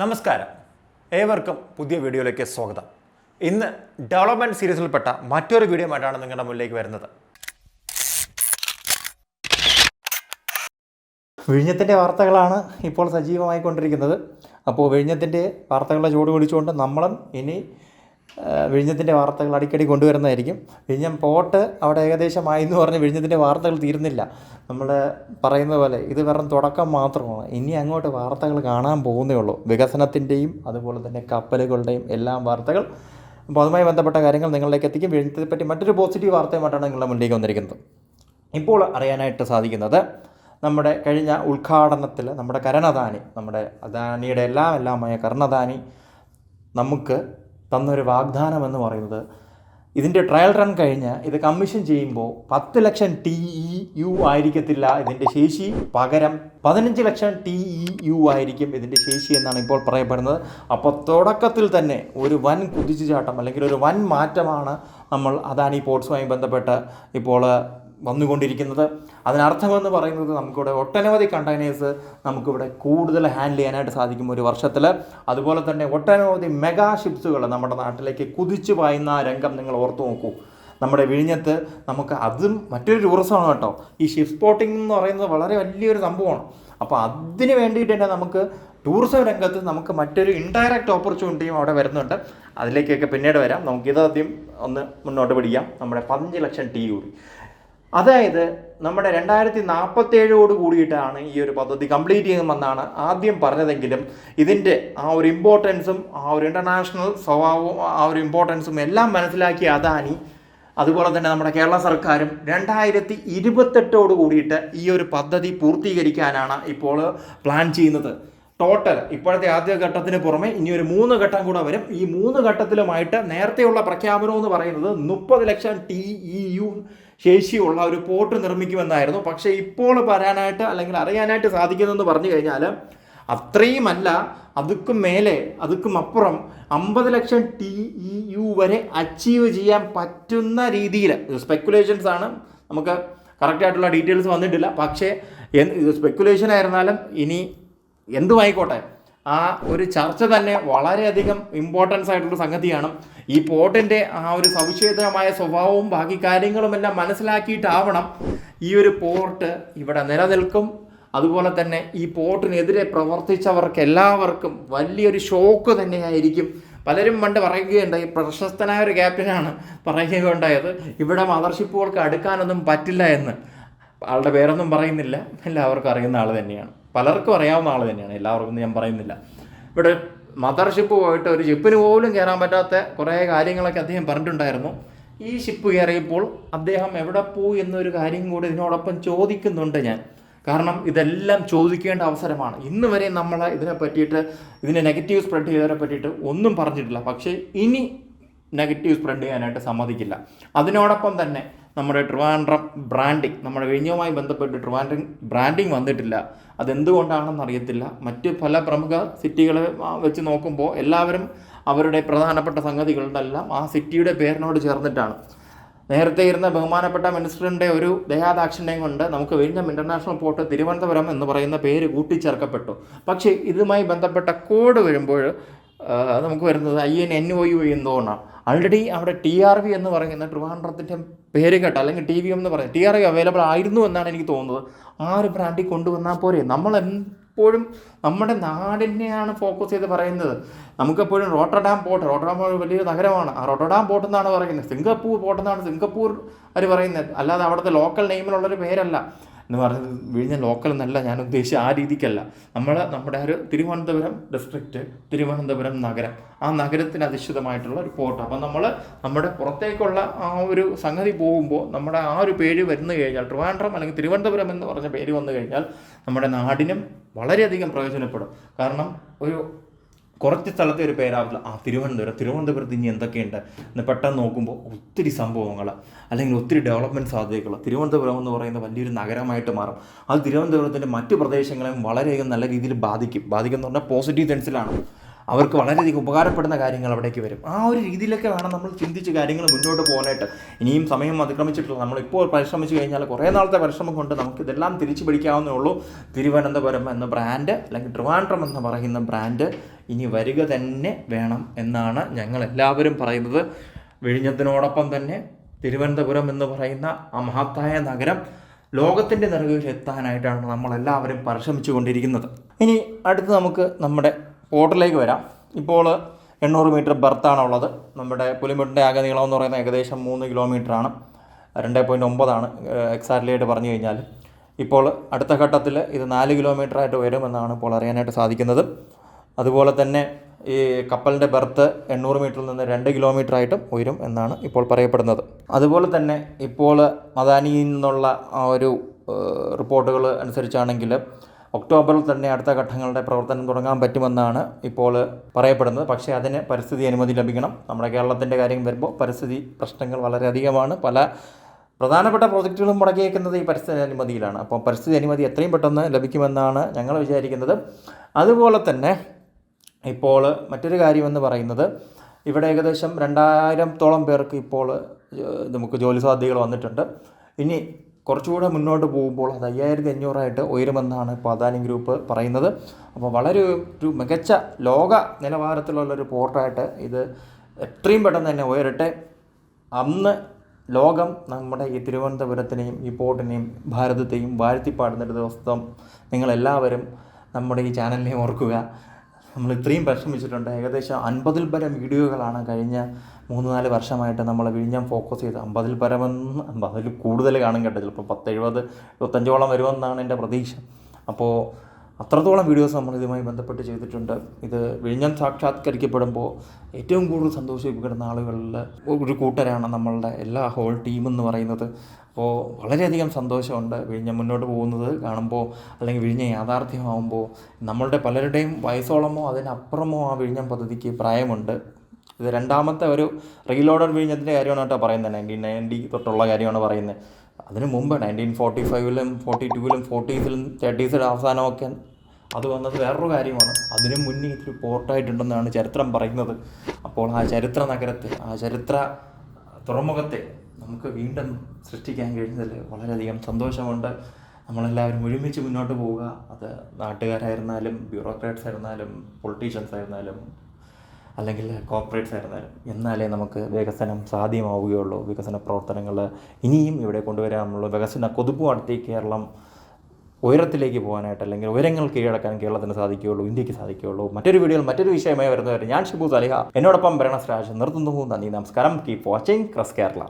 നമസ്കാരം, ഏവർക്കും പുതിയ വീഡിയോയിലേക്ക് സ്വാഗതം. ഇന്ന് ഡെവലപ്മെൻറ്റ് സീരീസിൽപ്പെട്ട മറ്റൊരു വീഡിയോ ആയിട്ടാണ് നിങ്ങളുടെ മുന്നിലേക്ക് വരുന്നത്. വിഴിഞ്ഞത്തിൻ്റെ വാർത്തകളാണ് ഇപ്പോൾ സജീവമായിക്കൊണ്ടിരിക്കുന്നത്. അപ്പോൾ വിഴിഞ്ഞത്തിൻ്റെ വാർത്തകളുടെ ചൂട് പിടിച്ചുകൊണ്ട് നമ്മളും ഇനി വിഴിഞ്ഞത്തിൻ്റെ വാർത്തകൾ അടിക്കടി കൊണ്ടുവരുന്നതായിരിക്കും. വിഴിഞ്ഞം പോർട്ട് അവിടെ ഏകദേശമായി എന്ന് പറഞ്ഞ് വിഴിഞ്ഞത്തിൻ്റെ വാർത്തകൾ തീരുന്നില്ല. നമ്മൾ പറയുന്ന പോലെ ഇത് വെറും തുടക്കം മാത്രമാണ്. ഇനി അങ്ങോട്ട് വാർത്തകൾ കാണാൻ പോകുന്നേ ഉള്ളൂ. വികസനത്തിൻ്റെയും അതുപോലെ തന്നെ കപ്പലുകളുടെയും എല്ലാം വാർത്തകൾ. അപ്പോൾ അതുമായി ബന്ധപ്പെട്ട കാര്യങ്ങൾ നിങ്ങളിലേക്ക് എത്തിക്കും. വിഴിഞ്ഞത്തെ പറ്റി മറ്റൊരു പോസിറ്റീവ് വാർത്തയുമായിട്ടാണ് നിങ്ങളുടെ മുന്നിലേക്ക് വന്നിരിക്കുന്നത്. ഇപ്പോൾ അറിയാനായിട്ട് സാധിക്കുന്നത്, നമ്മുടെ കഴിഞ്ഞ ഉദ്ഘാടനത്തിൽ നമ്മുടെ കരണദാനി, നമ്മുടെ അദാനിയുടെ എല്ലാമായ കരണദാനി നമുക്ക് തന്നൊരു വാഗ്ദാനം എന്ന് പറയുന്നത്, ഇതിൻ്റെ ട്രയൽ റൺ കഴിഞ്ഞ് ഇത് കമ്മീഷൻ ചെയ്യുമ്പോൾ 10 ലക്ഷം TEU ആയിരിക്കത്തില്ല ഇതിൻ്റെ ശേഷി, പകരം 15 ലക്ഷം TEU ആയിരിക്കും ഇതിൻ്റെ ശേഷി എന്നാണ് ഇപ്പോൾ പറയപ്പെടുന്നത്. അപ്പോൾ തുടക്കത്തിൽ തന്നെ ഒരു വൻ കുതിച്ചുചാട്ടം അല്ലെങ്കിൽ ഒരു വൻ മാറ്റമാണ് നമ്മൾ അദാനി പോർട്സുമായി ബന്ധപ്പെട്ട് ഇപ്പോൾ വന്നുകൊണ്ടിരിക്കുന്നത്. അതിനർത്ഥമെന്ന് പറയുന്നത്, നമുക്കിവിടെ ഒട്ടനവധി കണ്ടെയ്നേഴ്സ് നമുക്കിവിടെ കൂടുതൽ ഹാൻഡിൽ ചെയ്യാനായിട്ട് സാധിക്കും ഒരു വർഷത്തിൽ. അതുപോലെ തന്നെ ഒട്ടനവധി മെഗാ ഷിപ്സുകൾ നമ്മുടെ നാട്ടിലേക്ക് കുതിച്ചു പായുന്ന രംഗം നിങ്ങൾ ഓർത്തു നോക്കൂ. നമ്മുടെ വിഴിഞ്ഞത്ത് നമുക്ക് അതും മറ്റൊരു ടൂറിസമാണ് കേട്ടോ. ഈ ഷിപ്പ് സ്പോട്ടിംഗ് എന്ന് പറയുന്നത് വളരെ വലിയൊരു സംഭവമാണ്. അപ്പോൾ അതിന് വേണ്ടിയിട്ട് തന്നെ നമുക്ക് ടൂറിസം രംഗത്ത് നമുക്ക് മറ്റൊരു ഇൻഡയറക്റ്റ് ഓപ്പർച്യൂണിറ്റിയും അവിടെ വരുന്നുണ്ട്. അതിലേക്കൊക്കെ പിന്നീട് വരാം. നമുക്കിതാദ്യം ഒന്ന് മുന്നോട്ട് പിടിക്കാം. നമ്മുടെ 15 ലക്ഷം TEU, അതായത് നമ്മുടെ 2047 കൂടിയിട്ടാണ് ഈ ഒരു പദ്ധതി കംപ്ലീറ്റ് ചെയ്യുമെന്നാണ് ആദ്യം പറഞ്ഞതെങ്കിലും ഇതിൻ്റെ ആ ഒരു ഇമ്പോർട്ടൻസും ആ ഒരു ഇൻ്റർനാഷണൽ സ്വഭാവവും ആ ഒരു ഇമ്പോർട്ടൻസും എല്ലാം മനസ്സിലാക്കിയ അദാനി, അതുപോലെ തന്നെ നമ്മുടെ കേരള സർക്കാരും 2028 കൂടിയിട്ട് ഈ ഒരു പദ്ധതി പൂർത്തീകരിക്കാനാണ് ഇപ്പോൾ പ്ലാൻ ചെയ്യുന്നത്. ടോട്ടൽ ഇപ്പോഴത്തെ ആദ്യ ഘട്ടത്തിന് പുറമെ ഇനി ഒരു 3 ഘട്ടം കൂടെ വരും. ഈ 3 ഘട്ടത്തിലുമായിട്ട് നേരത്തെയുള്ള പ്രഖ്യാപനം എന്ന് പറയുന്നത് 30 ലക്ഷം TEU ശേഷിയുള്ള ഒരു പോർട്ട് നിർമ്മിക്കുമെന്നായിരുന്നു. പക്ഷേ ഇപ്പോൾ പറയാനായിട്ട് അല്ലെങ്കിൽ അറിയാനായിട്ട് സാധിക്കുന്നതെന്ന് പറഞ്ഞു കഴിഞ്ഞാൽ അത്രയുമല്ല, അതുക്കും മേലെ അതുക്കും അപ്പുറം 50 ലക്ഷം TEU വരെ അച്ചീവ് ചെയ്യാൻ പറ്റുന്ന രീതിയിൽ, സ്പെക്കുലേഷൻസ് ആണ്, നമുക്ക് കറക്റ്റായിട്ടുള്ള ഡീറ്റെയിൽസ് വന്നിട്ടില്ല. പക്ഷേ സ്പെക്കുലേഷൻ ആയിരുന്നാലും ഇനി എന്തുമായിക്കോട്ടെ, ആ ഒരു ചർച്ച തന്നെ വളരെയധികം ഇമ്പോർട്ടൻസ് ആയിട്ടുള്ള സംഗതിയാണ്. ഈ പോർട്ടിൻ്റെ ആ ഒരു സവിശേഷമായ സ്വഭാവവും ബാക്കി കാര്യങ്ങളുമെല്ലാം മനസ്സിലാക്കിയിട്ടാവണം ഈ ഒരു പോർട്ട് ഇവിടെ നിലനിൽക്കും. അതുപോലെ തന്നെ ഈ പോർട്ടിനെതിരെ പ്രവർത്തിച്ചവർക്ക് എല്ലാവർക്കും വലിയൊരു ഷോക്ക് തന്നെയായിരിക്കും. പലരും പണ്ട് പറയുകയുണ്ടായി, പ്രശസ്തനായ ഒരു ക്യാപ്റ്റനാണ് പറയുകയുണ്ടായത്, ഇവിടെ മദർഷിപ്പുകൾക്ക് അടുക്കാനൊന്നും പറ്റില്ല എന്ന്. ആളുടെ പേരൊന്നും പറയുന്നില്ല, എല്ലാവർക്കും അറിയുന്ന ആൾ തന്നെയാണ്, പലർക്കും അറിയാവുന്ന ആൾ തന്നെയാണ്, എല്ലാവർക്കും ഞാൻ പറയുന്നില്ല. ഇവിടെ മദർഷിപ്പ് പോയിട്ട് ഒരു ഷിപ്പിന് പോലും കയറാൻ പറ്റാത്ത കുറേ കാര്യങ്ങളൊക്കെ അദ്ദേഹം പറഞ്ഞിട്ടുണ്ടായിരുന്നു. ഈ ഷിപ്പ് കയറിയപ്പോൾ അദ്ദേഹം എവിടെ പോയി എന്നൊരു കാര്യം കൂടി ഇതിനോടൊപ്പം ചോദിക്കുന്നുണ്ട് ഞാൻ. കാരണം ഇതെല്ലാം ചോദിക്കേണ്ട അവസരമാണ്. ഇന്ന് വരെ നമ്മൾ ഇതിനെ പറ്റിയിട്ട്, ഇതിനെ നെഗറ്റീവ് സ്പ്രെഡ് ചെയ്തതിനെ പറ്റിയിട്ട് ഒന്നും പറഞ്ഞിട്ടില്ല. പക്ഷേ ഇനി നെഗറ്റീവ് സ്പ്രെഡ് ചെയ്യാനായിട്ട് സമ്മതിക്കില്ല. അതിനോടൊപ്പം തന്നെ നമ്മുടെ ട്രിവാൻഡ്രം ബ്രാൻഡിങ്, നമ്മുടെ വിഴിഞ്ഞവുമായി ബന്ധപ്പെട്ട് ട്രിവാൻഡ്രം ബ്രാൻഡിങ് വന്നിട്ടില്ല. അതെന്തുകൊണ്ടാണെന്ന് അറിയത്തില്ല. മറ്റ് പല പ്രമുഖ സിറ്റികളെ വെച്ച് നോക്കുമ്പോൾ എല്ലാവരും അവരുടെ പ്രധാനപ്പെട്ട സംഗതികളുടെല്ലാം ആ സിറ്റിയുടെ പേരിനോട് ചേർന്നിട്ടാണ്. നേരത്തെ ഇരുന്ന ബഹുമാനപ്പെട്ട മിനിസ്റ്ററിൻ്റെ ഒരു ദയാദാക്ഷിണ്യം കൊണ്ട് നമുക്ക് വിഴിഞ്ഞം ഇൻ്റർനാഷണൽ പോർട്ട് തിരുവനന്തപുരം എന്ന് പറയുന്ന പേര് കൂട്ടിച്ചേർക്കപ്പെട്ടു. പക്ഷേ ഇതുമായി ബന്ധപ്പെട്ട കോഡ് വരുമ്പോൾ നമുക്ക് വരുന്നത് INNOU എന്തുകൊണ്ടാണ്. ആൾറെഡി അവിടെ TRV എന്ന് പറയുന്ന ട്രിവാൻഡ്രത്തിൻ്റെ പേര് കേട്ട, അല്ലെങ്കിൽ TVM എന്ന് പറയുന്നത് TRV അവൈലബിൾ ആയിരുന്നു എന്നാണ് എനിക്ക് തോന്നുന്നത്. ആ ഒരു ബ്രാൻഡിൽ കൊണ്ടുവന്നാൽ പോരെ. നമ്മൾ എപ്പോഴും നമ്മുടെ നാടിനെയാണ് ഫോക്കസ് ചെയ്ത് പറയുന്നത്. നമുക്കെപ്പോഴും റോട്ടർഡാം പോർട്ട് വലിയൊരു നഗരമാണ്. ആ റോട്ടർഡാം പോർട്ട് എന്നാണ് പറയുന്നത്. സിംഗപ്പൂർ പോർട്ട് എന്നാണ് സിംഗപ്പൂർ അവർ പറയുന്നത്, അല്ലാതെ അവിടുത്തെ ലോക്കൽ നെയിമിലുള്ളൊരു പേരല്ല എന്ന് പറയുന്നത്. വിഴിഞ്ഞ ലോക്കൽ എന്നല്ല ഞാൻ ഉദ്ദേശിച്ച ആ രീതിക്കല്ല. നമ്മുടെ ഒരു തിരുവനന്തപുരം ഡിസ്ട്രിക്റ്റ്, തിരുവനന്തപുരം നഗരം, ആ നഗരത്തിന് അധിഷ്ഠിതമായിട്ടുള്ള ഒരു പോർട്ട്. അപ്പം നമ്മുടെ പുറത്തേക്കുള്ള ആ ഒരു സംഗതി പോകുമ്പോൾ നമ്മുടെ ആ ഒരു പേര് വന്നു കഴിഞ്ഞാൽ, ട്രിവാൻഡ്രം അല്ലെങ്കിൽ തിരുവനന്തപുരം എന്ന് പറഞ്ഞ പേര് വന്നു കഴിഞ്ഞാൽ നമ്മുടെ നാടിനും വളരെയധികം പ്രയോജനപ്പെടും. കാരണം ഒരു കുറച്ച് സ്ഥലത്തെ ഒരു പേരാവില്ല, തിരുവനന്തപുരത്ത് ഇനി എന്തൊക്കെയുണ്ട് എന്ന് പെട്ടെന്ന് നോക്കുമ്പോൾ ഒത്തിരി സംഭവങ്ങൾ അല്ലെങ്കിൽ ഒത്തിരി ഡെവലപ്മെൻറ്റ് സാധ്യതകൾ. തിരുവനന്തപുരം എന്ന് പറയുന്ന വലിയൊരു നഗരമായിട്ട് മാറും. അത് തിരുവനന്തപുരത്തിൻ്റെ മറ്റു പ്രദേശങ്ങളെയും വളരെയധികം നല്ല രീതിയിൽ ബാധിക്കും എന്ന് പറഞ്ഞാൽ പോസിറ്റീവ് സെൻസിലാണ്. അവർക്ക് വളരെയധികം ഉപകാരപ്പെടുന്ന കാര്യങ്ങൾ അവിടേക്ക് വരും. ആ ഒരു രീതിയിലൊക്കെ വേണം നമ്മൾ ചിന്തിച്ച് കാര്യങ്ങൾ മുന്നോട്ട് പോകാനായിട്ട്. ഇനിയും സമയം അതിക്രമിച്ചിട്ടില്ല. നമ്മളിപ്പോൾ പരിശ്രമിച്ചു കഴിഞ്ഞാൽ കുറേ നാളത്തെ പരിശ്രമം കൊണ്ട് നമുക്കിതെല്ലാം തിരിച്ചു പിടിക്കാവുന്നേ ഉള്ളൂ. തിരുവനന്തപുരം എന്ന ബ്രാൻഡ് അല്ലെങ്കിൽ ട്രിവാൻഡ്രം എന്ന് പറയുന്ന ബ്രാൻഡ് ഇനി വരിക തന്നെ വേണം എന്നാണ് ഞങ്ങളെല്ലാവരും പറയുന്നത്. വിഴിഞ്ഞത്തിനോടൊപ്പം തന്നെ തിരുവനന്തപുരം എന്ന് പറയുന്ന ആ മഹത്തായ നഗരം ലോകത്തിൻ്റെ നെറുകയിൽ എത്താനായിട്ടാണ് നമ്മളെല്ലാവരും പരിശ്രമിച്ചു കൊണ്ടിരിക്കുന്നത്. ഇനി അടുത്ത് നമുക്ക് നമ്മുടെ പോർട്ടിലേക്ക് വരാം. ഇപ്പോൾ 800 മീറ്റർ ബർത്താണുള്ളത്. നമ്മുടെ പുലിമുട്ടിൻ്റെ ആകെ നീളം എന്ന് പറയുന്നത് ഏകദേശം 3 കിലോമീറ്ററാണ്, 2.9 എക്സാക്ട്ലി ആയിട്ട് പറഞ്ഞു കഴിഞ്ഞാൽ. ഇപ്പോൾ അടുത്ത ഘട്ടത്തിൽ ഇത് 4 കിലോമീറ്ററായിട്ട് വരുമെന്നാണ് ഇപ്പോൾ അറിയാനായിട്ട് സാധിക്കുന്നത്. അതുപോലെ തന്നെ ഈ കപ്പലിൻ്റെ ബെർത്ത് 800 മീറ്ററിൽ നിന്ന് 2 കിലോമീറ്ററായിട്ടും ഉയരും എന്നാണ് ഇപ്പോൾ പറയപ്പെടുന്നത്. അതുപോലെ തന്നെ ഇപ്പോൾ അദാനിയിൽ നിന്നുള്ള ആ ഒരു റിപ്പോർട്ടുകൾ അനുസരിച്ചാണെങ്കിൽ ഒക്ടോബറിൽ തന്നെ അടുത്ത ഘട്ടങ്ങളുടെ പ്രവർത്തനം തുടങ്ങാൻ പറ്റുമെന്നാണ് ഇപ്പോൾ പറയപ്പെടുന്നത്. പക്ഷേ അതിന് പരിസ്ഥിതി അനുമതി ലഭിക്കണം. നമ്മുടെ കേരളത്തിൻ്റെ കാര്യം വരുമ്പോൾ പരിസ്ഥിതി പ്രശ്നങ്ങൾ വളരെയധികമാണ്. പല പ്രധാനപ്പെട്ട പ്രോജക്റ്റുകളും മുടക്കിയേക്കുന്നത് ഈ പരിസ്ഥിതി അനുമതിയിലാണ്. അപ്പോൾ പരിസ്ഥിതി അനുമതി എത്രയും പെട്ടെന്ന് ലഭിക്കുമെന്നാണ് ഞങ്ങൾ വിചാരിക്കുന്നത്. അതുപോലെ തന്നെ ഇപ്പോൾ മറ്റൊരു കാര്യമെന്ന് പറയുന്നത്, ഇവിടെ ഏകദേശം 2000-ഓളം പേർക്ക് ഇപ്പോൾ നമുക്ക് ജോലി സാധ്യതകൾ വന്നിട്ടുണ്ട്. ഇനി കുറച്ചുകൂടെ മുന്നോട്ട് പോകുമ്പോൾ അത് 5500 ഉയരുമെന്നാണ് ഇപ്പോൾ അദാനി ഗ്രൂപ്പ് പറയുന്നത്. അപ്പോൾ വളരെ ഒരു മികച്ച ലോക നിലവാരത്തിലുള്ളൊരു പോർട്ടായിട്ട് ഇത് എത്രയും പെട്ടെന്ന് തന്നെ ഉയരട്ടെ. അന്ന് ലോകം നമ്മുടെ ഈ തിരുവനന്തപുരത്തിനെയും ഈ പോർട്ടിനെയും ഭാരതത്തെയും വാഴ്ത്തിപ്പാടുന്നൊരു ദിവസം നിങ്ങളെല്ലാവരും നമ്മുടെ ഈ ചാനലിനെ ഓർക്കുക. നമ്മൾ ഇത്രയും പരിശ്രമിച്ചിട്ടുണ്ട്. ഏകദേശം 50-ൽ പരം വീഡിയോകളാണ് കഴിഞ്ഞ 3-4 വർഷമായിട്ട് നമ്മൾ വിഴിഞ്ഞം ഫോക്കസ് ചെയ്ത്. 50-ൽ പരമെന്ന് 50-ൽ കൂടുതൽ കാണും കേട്ടോ. ചിലപ്പോൾ 10-70-75 വരുമെന്നാണ് എൻ്റെ പ്രതീക്ഷ. അപ്പോൾ അത്രത്തോളം വീഡിയോസ് നമ്മൾ ഇതുമായി ബന്ധപ്പെട്ട് ചെയ്തിട്ടുണ്ട്. ഇത് വിഴിഞ്ഞം സാക്ഷാത്കരിക്കപ്പെടുമ്പോൾ ഏറ്റവും കൂടുതൽ സന്തോഷിക്കപ്പെടുന്ന ആളുകളിൽ ഒരു കൂട്ടരാണ് നമ്മളുടെ എല്ലാ ഹോൾ ടീം എന്ന് പറയുന്നത്. അപ്പോൾ വളരെയധികം സന്തോഷമുണ്ട് വിഴിഞ്ഞം മുന്നോട്ട് പോകുന്നത് കാണുമ്പോൾ, അല്ലെങ്കിൽ വിഴിഞ്ഞം യാഥാർത്ഥ്യമാകുമ്പോൾ. നമ്മളുടെ പലരുടെയും വയസ്സോളമോ അതിനപ്പുറമോ ആ വിഴിഞ്ഞം പദ്ധതിക്ക് പ്രായമുണ്ട്. ഇത് രണ്ടാമത്തെ ഒരു റീലോഡഡ് വിഴിഞ്ഞത്തിൻ്റെ കാര്യമാണ് കേട്ടോ പറയുന്നത്. 1990 തൊട്ടുള്ള കാര്യമാണ് പറയുന്നത്. അതിന് മുമ്പ് 1945-ലും 42-ലും 40-ലും 30-ലും അവസാനമൊക്കെ അത് വന്നത് വേറൊരു കാര്യമാണ്. അതിനു മുന്നേ ഇതൊരു പോർട്ടായിട്ടുണ്ടെന്നാണ് ചരിത്രം പറയുന്നത്. അപ്പോൾ ആ ചരിത്ര നഗരത്തെ, ആ ചരിത്ര തുറമുഖത്തെ നമുക്ക് വീണ്ടും സൃഷ്ടിക്കാൻ കഴിഞ്ഞതിൽ വളരെയധികം സന്തോഷമുണ്ട്. നമ്മളെല്ലാവരും ഒരുമിച്ച് മുന്നോട്ട് പോവുക. അത് നാട്ടുകാരായിരുന്നാലും ബ്യൂറോക്രാറ്റ്സ് ആയിരുന്നാലും പൊളിറ്റീഷ്യൻസ് ആയിരുന്നാലും അല്ലെങ്കിൽ കോർപ്പറേറ്റ്സ് ആയിരുന്നാലും, എന്നാലേ നമുക്ക് വികസനം സാധ്യമാവുകയുള്ളൂ. വികസന പ്രവർത്തനങ്ങൾ ഇനിയും ഇവിടെ കൊണ്ടുവരാനുള്ള വികസന കൊതുപ്പുമടത്തി കേരളം ഉയരത്തിലേക്ക് പോകാനായിട്ട്, അല്ലെങ്കിൽ ഉയരങ്ങൾ കീഴടക്കാൻ കേരളത്തിന് സാധിക്കുകയുള്ളൂ, ഇന്ത്യക്ക് സാധിക്കുകയുള്ളൂ. മറ്റൊരു വീഡിയോയിൽ മറ്റൊരു വിഷയമായി വരുന്നവരെ ഞാൻ ഷിബു സാലിഹ, എന്നോടൊപ്പം ഭരണസ്രാജ് നിർത്തുന്നു. നന്ദി, നമസ്കാരം. Keep watching cress Kerala.